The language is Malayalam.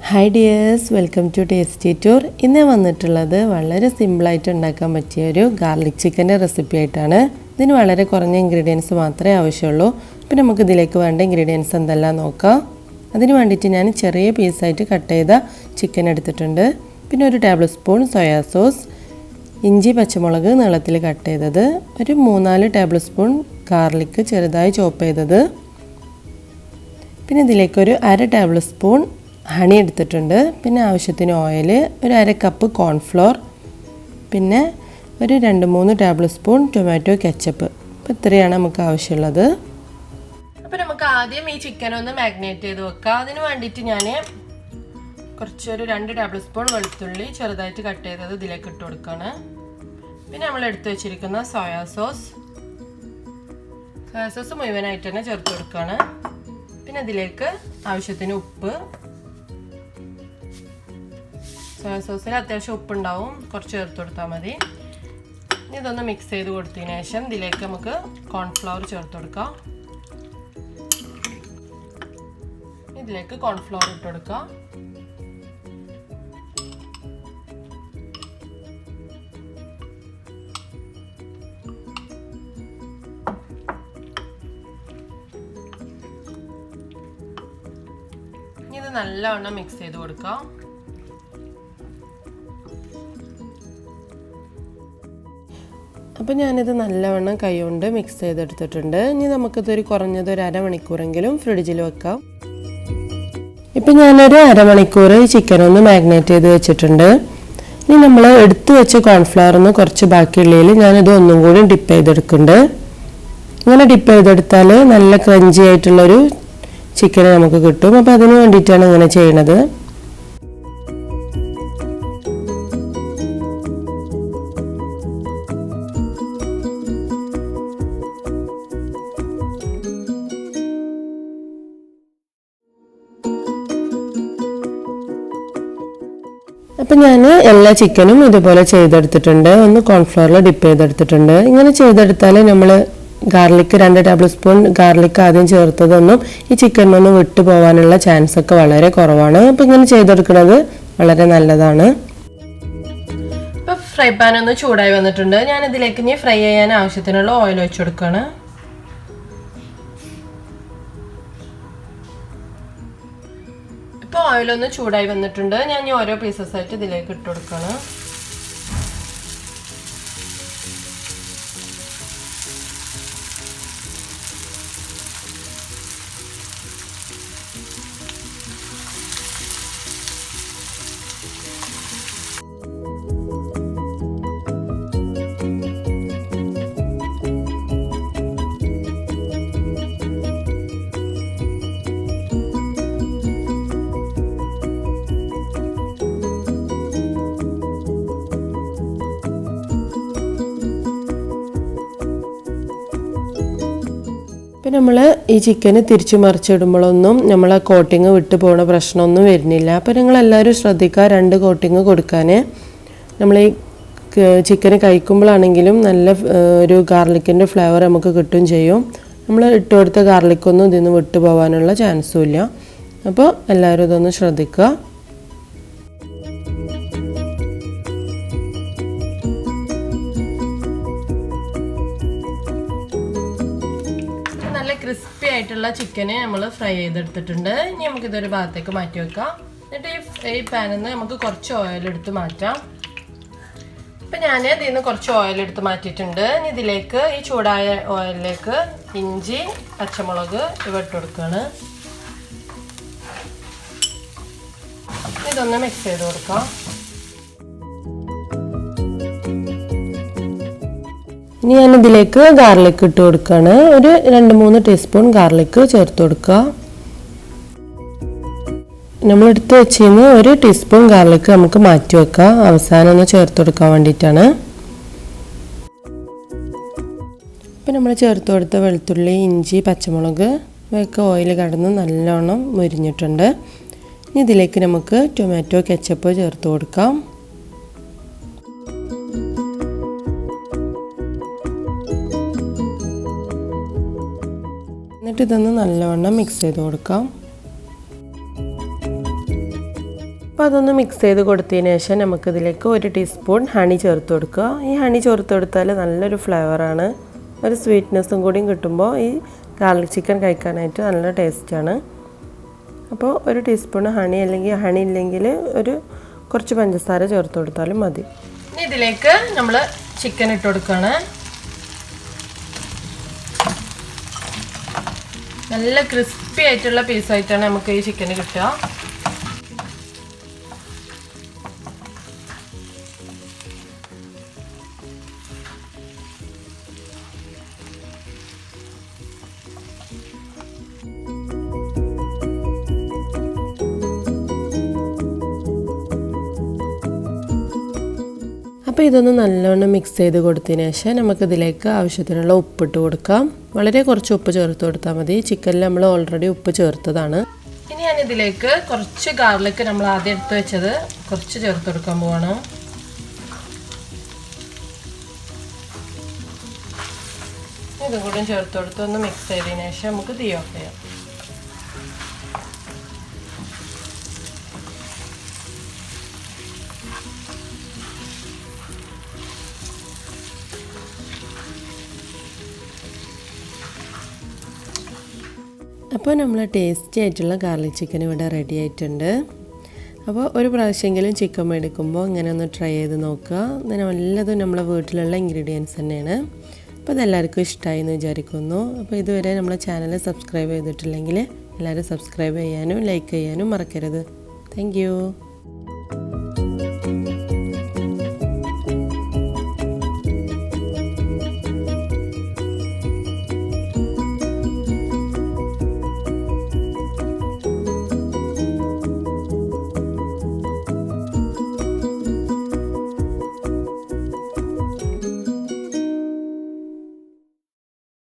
Hi dears, welcome to Tasty Tour. ഇന്ന് വന്നിട്ടുള്ളത് വളരെ സിമ്പിൾ ആയിട്ട് ഉണ്ടാക്കാൻ പറ്റിയ ഒരു ഗാർലിക് ചിക്കൻ്റെ റെസിപ്പി ആയിട്ടാണ്. ഇതിന് വളരെ കുറഞ്ഞ ഇൻഗ്രീഡിയൻസ് മാത്രമേ ആവശ്യമുള്ളൂ. അപ്പോൾ നമുക്ക് ഇതിലേക്ക് വേണ്ട ഇൻഗ്രീഡിയൻസ് എന്തെല്ലാം നോക്കാം. അതിന് വേണ്ടിയിട്ട് ഞാൻ ചെറിയ പീസായിട്ട് കട്ട് ചെയ്ത ചിക്കൻ എടുത്തിട്ടുണ്ട്. പിന്നെ ഒരു ടേബിൾ സ്പൂൺ സോയാ സോസ്, ഇഞ്ചി പച്ചമുളക് നീളത്തിൽ കട്ട് ചെയ്തത്, ഒരു 3-4 ടേബിൾ സ്പൂൺ ഗാർലിക് ചെറുതായി ചോപ്പ് ചെയ്തത്, പിന്നെ ഇതിലേക്ക് ഒരു 1/2 ടേബിൾ സ്പൂൺ ഹണി എടുത്തിട്ടുണ്ട്, പിന്നെ ആവശ്യത്തിന് ഓയിൽ, ഒരു 1/2 കപ്പ് കോൺഫ്ലോർ, പിന്നെ ഒരു 2-3 ടേബിൾ സ്പൂൺ ടൊമാറ്റോ കെച്ചപ്പ്. അപ്പോൾ ഇത്രയാണ് നമുക്ക് ആവശ്യമുള്ളത്. അപ്പോൾ നമുക്ക് ആദ്യം ഈ ചിക്കൻ ഒന്ന് മാഗ്നേറ്റ് ചെയ്ത് വെക്കാം. അതിന് വേണ്ടിയിട്ട് ഞാൻ കുറച്ചൊരു 2 ടേബിൾ സ്പൂൺ വെളുത്തുള്ളി ചെറുതായിട്ട് കട്ട് ചെയ്തത് ഇതിലേക്ക് ഇട്ട് കൊടുക്കുകയാണ്. പിന്നെ നമ്മൾ എടുത്ത് വെച്ചിരിക്കുന്ന സോയാ സോസ് മുഴുവനായിട്ട് തന്നെ ചേർത്ത് കൊടുക്കുകയാണ്. പിന്നെ ഇതിലേക്ക് ആവശ്യത്തിന് ഉപ്പ്, സോയാ സോസിൽ അത്യാവശ്യം ഉപ്പുണ്ടാവും, കുറച്ച് ചേർത്ത് കൊടുത്താൽ മതി. ഇതൊന്ന് മിക്സ് ചെയ്ത് കൊടുത്തതിന് ശേഷം ഇതിലേക്ക് നമുക്ക് കോൺഫ്ലവർ ചേർത്ത് കൊടുക്കാം. ഇതിലേക്ക് കോൺഫ്ലവർ ഇട്ട് കൊടുക്കാം. ഇത് നല്ലവണ്ണം മിക്സ് ചെയ്ത് കൊടുക്കാം. അപ്പോൾ ഞാനിത് നല്ലവണ്ണം കൈകൊണ്ട് മിക്സ് ചെയ്തെടുത്തിട്ടുണ്ട്. ഇനി നമുക്കിതൊരു കുറഞ്ഞത് ഒരു അരമണിക്കൂറെങ്കിലും ഫ്രിഡ്ജിൽ വെക്കാം. ഇപ്പം ഞാനൊരു അരമണിക്കൂർ ചിക്കൻ ഒന്ന് മാഗ്നേറ്റ് ചെയ്ത് വെച്ചിട്ടുണ്ട്. ഇനി നമ്മൾ എടുത്തു വെച്ച കോൺഫ്ലവറിന്ന് കുറച്ച് ബാക്കിയുള്ളതിൽ ഞാനിത് ഒന്നും കൂടി ഡിപ്പ് ചെയ്തെടുക്കുന്നുണ്ട്. ഇങ്ങനെ ഡിപ്പ് ചെയ്തെടുത്താൽ നല്ല ക്രഞ്ചി ആയിട്ടുള്ളൊരു ചിക്കൻ നമുക്ക് കിട്ടും. അപ്പോൾ അതിന് വേണ്ടിയിട്ടാണ് ഇങ്ങനെ ചെയ്യണത്. അപ്പം ഞാൻ എല്ലാ ചിക്കനും ഇതുപോലെ ചെയ്തെടുത്തിട്ടുണ്ട്. ഒന്ന് കോൺഫ്ലവറിൽ ഡിപ്പ് ചെയ്തെടുത്തിട്ടുണ്ട്. ഇങ്ങനെ ചെയ്തെടുത്താൽ നമ്മൾ ഗാർലിക് 2 ടേബിൾ സ്പൂൺ ഗാർലിക് ആദ്യം ചേർത്തതൊന്നും ഈ ചിക്കനൊന്നും വിട്ടു പോകാനുള്ള ചാൻസ് ഒക്കെ വളരെ കുറവാണ്. അപ്പം ഇങ്ങനെ ചെയ്തെടുക്കുന്നത് വളരെ നല്ലതാണ്. ഇപ്പം ഫ്രൈ പാൻ ഒന്ന് ചൂടായി വന്നിട്ടുണ്ട്. ഞാൻ ഇതിലേക്ക് ഇനി ഫ്രൈ ചെയ്യാൻ ആവശ്യത്തിനുള്ള ഓയിൽ ഒഴിച്ചു കൊടുക്കുകയാണ്. ഇപ്പോൾ ഓയിലൊന്ന് ചൂടായി വന്നിട്ടുണ്ട്. ഞാൻ ഇനി ഓരോ പീസസ് ആയിട്ട് ഇതിലേക്ക് ഇട്ട് കൊടുക്കുകയാണ്. ഇപ്പം നമ്മൾ ഈ ചിക്കന് തിരിച്ചു മറിച്ചിടുമ്പോഴൊന്നും നമ്മൾ ആ കോട്ടിങ് വിട്ടു പോകുന്ന പ്രശ്നമൊന്നും വരുന്നില്ല. അപ്പോൾ നിങ്ങളെല്ലാവരും ശ്രദ്ധിക്കുക 2 കോട്ടിങ് കൊടുക്കാൻ. നമ്മൾ ഈ ചിക്കന് കഴിക്കുമ്പോഴാണെങ്കിലും നല്ല ഒരു ഗാർലിക്കിൻ്റെ ഫ്ലേവർ നമുക്ക് കിട്ടുകയും ചെയ്യും. നമ്മൾ ഇട്ട് കൊടുത്ത ഗാർലിക്കൊന്നും ഇതിൽ നിന്ന് വിട്ടു പോകാനുള്ള ചാൻസും ഇല്ല. അപ്പോൾ എല്ലാവരും ഇതൊന്ന് ശ്രദ്ധിക്കുക. ക്രിസ്പി ആയിട്ടുള്ള ചിക്കന് നമ്മൾ ഫ്രൈ ചെയ്തെടുത്തിട്ടുണ്ട്. ഇനി നമുക്കിതൊരു ഭാഗത്തേക്ക് മാറ്റി വെക്കാം. എന്നിട്ട് ഈ പാനിൽ നിന്ന് നമുക്ക് കുറച്ച് ഓയിൽ എടുത്ത് മാറ്റാം. ഇപ്പം ഞാൻ ഇതിൽ നിന്ന് കുറച്ച് ഓയിൽ എടുത്ത് മാറ്റിയിട്ടുണ്ട്. ഇനി ഇതിലേക്ക് ഈ ചൂടായ ഓയിലിലേക്ക് ഇഞ്ചി പച്ചമുളക് ഇവ ഇട്ട് കൊടുക്കുകയാണ്. ഇതൊന്ന് മിക്സ് ചെയ്ത് കൊടുക്കാം. ഇനി ഞാൻ ഇതിലേക്ക് ഗാർലിക് ഇട്ട് കൊടുക്കുകയാണ്. ഒരു 2-3 ടീസ്പൂൺ ഗാർലിക് ചേർത്ത് കൊടുക്കുക. നമ്മൾ എടുത്ത് വെച്ചിരുന്ന് 1 ടീസ്പൂൺ ഗാർലിക് നമുക്ക് മാറ്റി വെക്കാം. അവസാനം ഒന്ന് ചേർത്ത് കൊടുക്കാൻ വേണ്ടിയിട്ടാണ്. ഇപ്പം നമ്മൾ ചേർത്ത് കൊടുത്ത വെളുത്തുള്ളി, ഇഞ്ചി, പച്ചമുളക് ഇവയൊക്കെ ഓയിൽ കടന്ന് നല്ലോണം മുരിഞ്ഞിട്ടുണ്ട്. ഇനി ഇതിലേക്ക് നമുക്ക് ടൊമാറ്റോ കെച്ചപ്പ് ചേർത്ത് കൊടുക്കാം. എന്നിട്ട് ഇതൊന്ന് നല്ലവണ്ണം മിക്സ് ചെയ്ത് കൊടുക്കാം. അപ്പോൾ അതൊന്ന് മിക്സ് ചെയ്ത് കൊടുത്തതിന് ശേഷം നമുക്കിതിലേക്ക് 1 ടീസ്പൂൺ ഹണി ചേർത്ത് കൊടുക്കുക. ഈ ഹണി ചേർത്ത് കൊടുത്താൽ നല്ലൊരു ഫ്ലേവറാണ്, ഒരു സ്വീറ്റ്നെസ്സും കൂടിയും കിട്ടുമ്പോൾ ഈ ഗാർലിക് ചിക്കൻ കഴിക്കാനായിട്ട് നല്ല ടേസ്റ്റാണ്. അപ്പോൾ 1 ടീസ്പൂൺ ഹണി, അല്ലെങ്കിൽ ഹണി ഇല്ലെങ്കിൽ കുറച്ച് പഞ്ചസാര ചേർത്ത് കൊടുത്താലും മതി. ഇനി ഇതിലേക്ക് നമ്മൾ ചിക്കൻ ഇട്ട് കൊടുക്കുകയാണ്. നല്ല ക്രിസ്പി ആയിട്ടുള്ള പീസായിട്ടാണ് നമുക്ക് ഈ ചിക്കൻ കിട്ടുക. അപ്പോൾ ഇതൊന്ന് നല്ലോണം മിക്സ് ചെയ്ത് കൊടുത്തതിന് ശേഷം നമുക്കിതിലേക്ക് ആവശ്യത്തിനുള്ള ഉപ്പിട്ട് കൊടുക്കാം. വളരെ കുറച്ച് ഉപ്പ് ചേർത്ത് കൊടുത്താൽ മതി, ചിക്കനിൽ നമ്മൾ ഓൾറെഡി ഉപ്പ് ചേർത്തതാണ്. ഇനി ഞാനിതിലേക്ക് കുറച്ച് ഗാർലിക് നമ്മൾ ആദ്യം എടുത്ത് വെച്ചത് കുറച്ച് ചേർത്ത് കൊടുക്കാൻ പോവാണ്. ഇതും കൂടി ചേർത്ത് കൊടുത്ത് ഒന്ന് മിക്സ് ചെയ്തതിന് ശേഷം നമുക്ക് തീ ഓഫ് ചെയ്യാം. അപ്പോൾ നമ്മൾ ടേസ്റ്റി ആയിട്ടുള്ള ഗാർലിക് ചിക്കൻ ഇവിടെ റെഡി ആയിട്ടുണ്ട്. അപ്പോൾ ഒരു പ്രാവശ്യമെങ്കിലും ചിക്കൻ മേടിക്കുമ്പോൾ ഇങ്ങനെ ഒന്ന് ട്രൈ ചെയ്ത് നോക്കുക. ഇതിന് നല്ലതും നമ്മളെ വീട്ടിലുള്ള ഇൻഗ്രീഡിയൻസ് തന്നെയാണ്. അപ്പോൾ ഇതെല്ലാവർക്കും ഇഷ്ടമായി എന്ന് വിചാരിക്കുന്നു. അപ്പോൾ ഇതുവരെ നമ്മളെ ചാനൽ സബ്സ്ക്രൈബ് ചെയ്തിട്ടില്ലെങ്കിൽ എല്ലാവരും സബ്സ്ക്രൈബ് ചെയ്യാനും ലൈക്ക് ചെയ്യാനും മറക്കരുത്. താങ്ക്